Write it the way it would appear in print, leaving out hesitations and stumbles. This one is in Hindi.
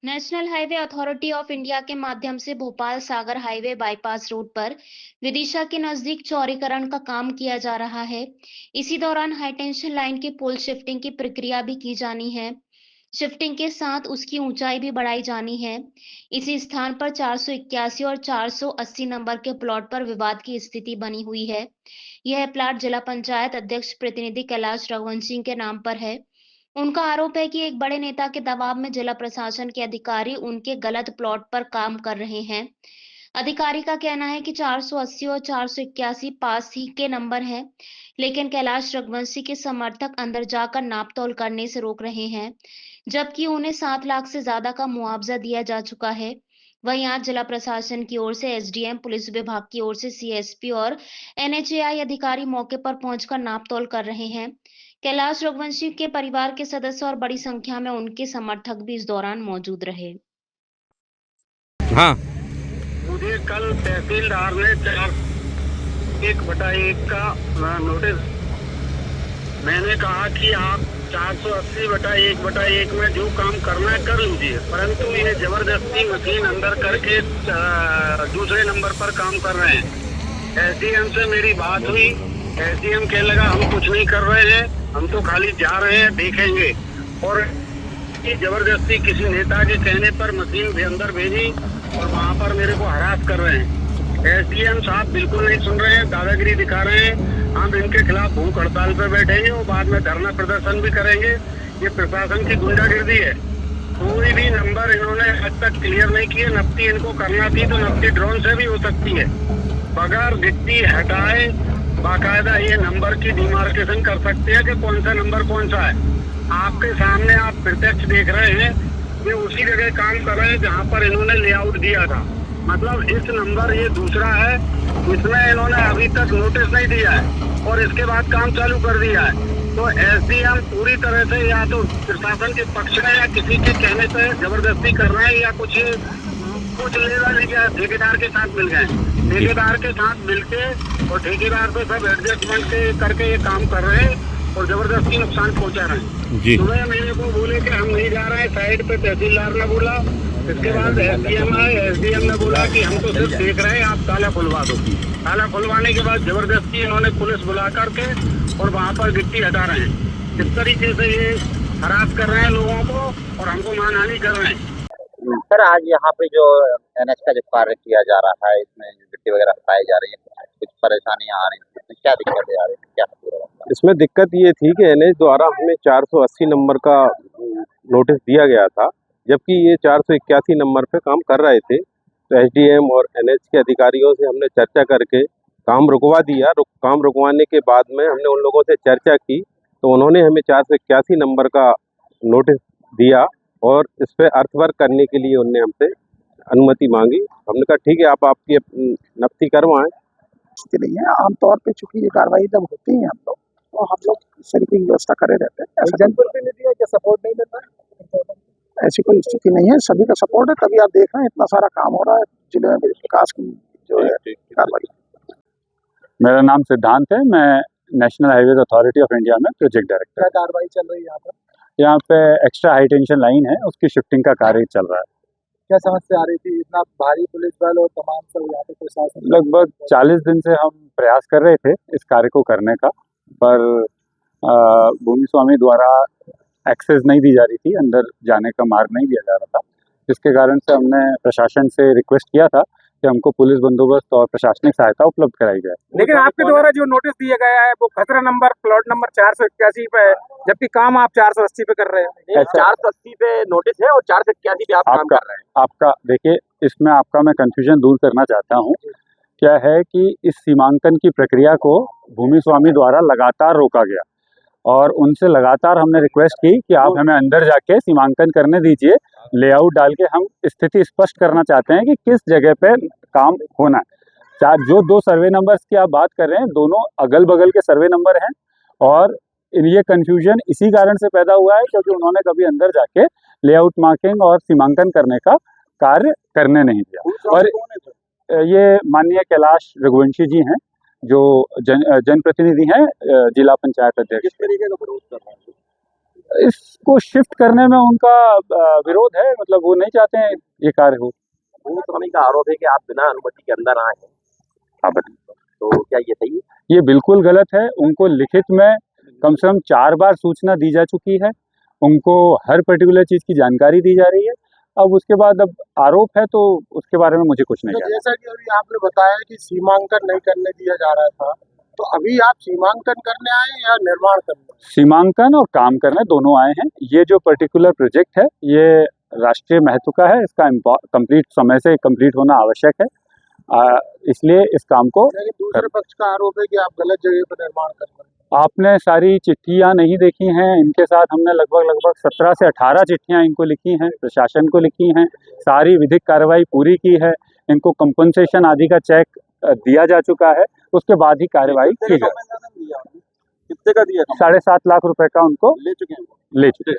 National highway authority of India के माध्यम से Bhopal Sagar highway bypass road पर विदिशा के नजदीक चौड़ीकरण का काम किया जा रहा है। इसी दौरान हाईटेंशन लाइन की पोल शिफ्टिंग की प्रक्रिया भी की जानी है। शिफ्टिंग के साथ उसकी ऊंचाई भी बढ़ाई जानी है। इसी स्थान पर 481 और 480 नंबर के प्लॉट पर विवाद की स्थिति बनी हुई है। यह प्लाट जिला पंचायत अध्यक्ष प्रतिनिधि कैलाश रघुवंशी के नाम पर है। उनका आरोप है कि एक बड़े नेता के दबाव में जिला प्रशासन के अधिकारी उनके गलत प्लॉट पर काम कर रहे हैं। अधिकारी का कहना है कि 480 और 481 पास ही के नंबर हैं, लेकिन कैलाश रघुवंशी के समर्थक अंदर जाकर नापतोल करने से रोक रहे हैं, जबकि उन्हें 7 लाख से ज्यादा का मुआवजा दिया जा चुका है। वहीं आज जिला प्रशासन की ओर से एसडीएम, पुलिस विभाग की ओर से सीएसपी और एनएचएआई अधिकारी मौके पर पहुंचकर नापतोल कर रहे हैं। कैलाश रघुवंशी के परिवार के सदस्य और बड़ी संख्या में उनके समर्थक भी इस दौरान मौजूद रहे। हाँ। मुझे कल तहसीलदार ने 1/1 का नोटिस, मैंने कहा कि आप 480/1/1 में जो काम करना है कर लीजिए, परंतु ये जबरदस्ती मशीन अंदर करके दूसरे नंबर पर काम कर रहे हैं। एसडीएम से मेरी बात हुई, एसडीएम कहने लगा हम कुछ नहीं कर रहे हैं, हम तो खाली जा रहे हैं, देखेंगे। और जबरदस्ती किसी नेता के कहने पर मशीन भी अंदर भेजी और वहाँ पर मेरे को हरास कर रहे हैं। एसडीएम साहब बिल्कुल नहीं सुन रहे हैं, दादागिरी दिखा रहे हैं। हम इनके खिलाफ भूख हड़ताल पर बैठेंगे और बाद में धरना प्रदर्शन भी करेंगे। ये प्रशासन की गुंडागिर्दी है। कोई भी नंबर इन्होंने आज तक क्लियर नहीं किए। नफ्ती इनको करना थी तो नफ्ती ड्रोन से भी हो सकती है, बगैर गिट्टी हटाए बाकायदा ये नंबर की डिमार्केशन कर सकते हैं कि कौन सा नंबर कौन सा है। आपके सामने आप प्रत्यक्ष देख रहे हैं, ये उसी जगह काम कर रहे हैं जहाँ पर इन्होंने लेआउट दिया था। मतलब इस नंबर ये दूसरा है, इसमें इन्होंने अभी तक नोटिस नहीं दिया है और इसके बाद काम चालू कर दिया है। तो एसडीएम पूरी तरह से या तो प्रशासन के पक्ष में या किसी के कहने पे जबरदस्ती कर रहे हैं या कुछ लेना नहीं गया, ठेकेदार के साथ मिल गए। ठेकेदार के साथ मिलके और ठेकेदार से सब एडजस्टमेंट करके ये काम कर रहे हैं और जबरदस्ती नुकसान पहुंचा रहे हैं। जी। सुबह मेरे को बोले कि हम नहीं जा रहे हैं, साइड पे तहसीलदार ने बोला। इसके बाद एसडीएम आए, एसडीएम ने बोला कि हम तो सिर्फ देख रहे हैं, आप ताला खुलवा दो। ताला खुलवाने के बाद जबरदस्ती इन्होंने पुलिस बुला करके और वहाँ पर गिट्टी हटा रहे हैं। इस तरीके से ये हरास कर रहे हैं लोगों को और हमको मानहानि कर रहे हैं। सर, आज यहाँ पे जो एनएच का जो कार्य किया जा रहा है, इसमें गिट्टी वगैरह हटाई जा रही है, कुछ परेशानियां आ रही हैं, इसमें क्या दिक्कतें आ रही हैं, क्या है? इसमें दिक्कत ये थी कि एनएच द्वारा हमें 480 नंबर का नोटिस दिया गया था, जबकि ये 481 नंबर पे काम कर रहे थे। तो एसडीएम और एनएच के अधिकारियों से हमने चर्चा करके काम रुकवा दिया। काम रुकवाने के बाद में हमने उन लोगों से चर्चा की तो उन्होंने हमें 481 नंबर का नोटिस दिया और इस पर अर्थवर्क करने के लिए उनने हमसे अनुमति मांगी। हमने कहा ठीक है, आप आपकी नफ्ती करवाएं। स्थिति नहीं है। आमतौर पे चूंकि ये कार्रवाई जब होती है हम लोग इस तरीके की व्यवस्था करे रहते हैं। जनप्रतिनिधि क्या सपोर्ट नहीं देता है? ऐसी कोई स्थिति नहीं है, सभी का सपोर्ट है, तभी आप देख रहे हैं इतना सारा काम हो रहा है जिले में विकास की जो है कार्रवाई। मेरा नाम सिद्धांत है, मैं national highways authority of India में प्रोजेक्ट डायरेक्टर। क्या कार्रवाई चल रही है यहाँ पर? यहाँ पे एक्स्ट्रा हाई टेंशन लाइन है, उसकी शिफ्टिंग का कार्य चल रहा है। क्या समस्या आ रही थी? इतना भारी पुलिस बल और तमाम सब यहाँ पे प्रशासन? लगभग 40 दिन से हम प्रयास कर रहे थे इस कार्य को करने का, पर भूमि स्वामी द्वारा एक्सेस नहीं दी जा रही थी, अंदर जाने का मार्ग नहीं दिया जा रहा था, जिसके कारण से हमने प्रशासन से रिक्वेस्ट किया था कि हमको पुलिस बंदोबस्त और प्रशासनिक सहायता उपलब्ध कराई जाए। लेकिन आपके द्वारा जो नोटिस दिया गया है वो खतरा नंबर प्लॉट नंबर 481 पे है, जबकि काम आप 480 पे कर रहे हैं। 480 पे नोटिस है और 481 पे आप काम कर रहे हैं। आपका देखिए, इसमें आपका मैं कंफ्यूजन दूर करना चाहता हूँ। क्या है कि इस सीमांकन की प्रक्रिया को भूमि स्वामी द्वारा लगातार रोका गया और उनसे लगातार हमने रिक्वेस्ट की कि आप हमें अंदर जाके सीमांकन करने दीजिए, लेआउट डाल के हम स्थिति स्पष्ट करना चाहते हैं कि किस जगह पे काम होना है। जो 2 सर्वे नंबर्स की आप बात कर रहे हैं, दोनों अगल बगल के सर्वे नंबर हैं और ये कन्फ्यूजन इसी कारण से पैदा हुआ है क्योंकि उन्होंने कभी अंदर जाके लेआउट मार्किंग और सीमांकन करने का कार्य करने नहीं दिया। और ये माननीय कैलाश रघुवंशी जी हैं, जो जनप्रतिनिधि हैं, जिला पंचायत अध्यक्ष। किस तरीके का विरोध कर रहे हैं? इसको शिफ्ट करने में उनका विरोध है, मतलब वो नहीं चाहते हैं ये कार्य हो। भूमि स्वामी का आरोप है कि आप बिना अनुमति के अंदर आए हैं। आप बताइए, तो क्या ये सही है? ये बिल्कुल गलत है। उनको लिखित में कम से कम 4 बार सूचना दी जा चुकी है, उनको हर पर्टिकुलर चीज़ की जानकारी दी जा रही है। अब उसके बाद अब आरोप है तो उसके बारे में मुझे कुछ नहीं कहना। जैसा कि अभी आपने बताया कि सीमांकन नहीं करने दिया जा रहा था, तो अभी आप सीमांकन करने आए हैं या निर्माण करने? सीमांकन और काम करने दोनों आए हैं। ये जो पर्टिकुलर प्रोजेक्ट है ये राष्ट्रीय महत्व का है, इसका कंप्लीट समय से कंप्लीट होना आवश्यक है, इसलिए इस काम को। लेकिन दूसरे पक्ष का आरोप है कि आप गलत जगह पर निर्माण कर रहे हैं। आपने सारी चिट्ठियां नहीं देखी हैं, इनके साथ हमने लगभग 17 से 18 चिट्ठियां इनको लिखी हैं, प्रशासन को लिखी हैं, सारी विधिक कार्रवाई पूरी की है, इनको कंपनसेशन आदि का चेक दिया जा चुका है, उसके बाद ही कार्रवाई की जाए। कितने का दिया? 7.5 लाख रुपए का उनको ले चुके हैं। ले चुके हैं।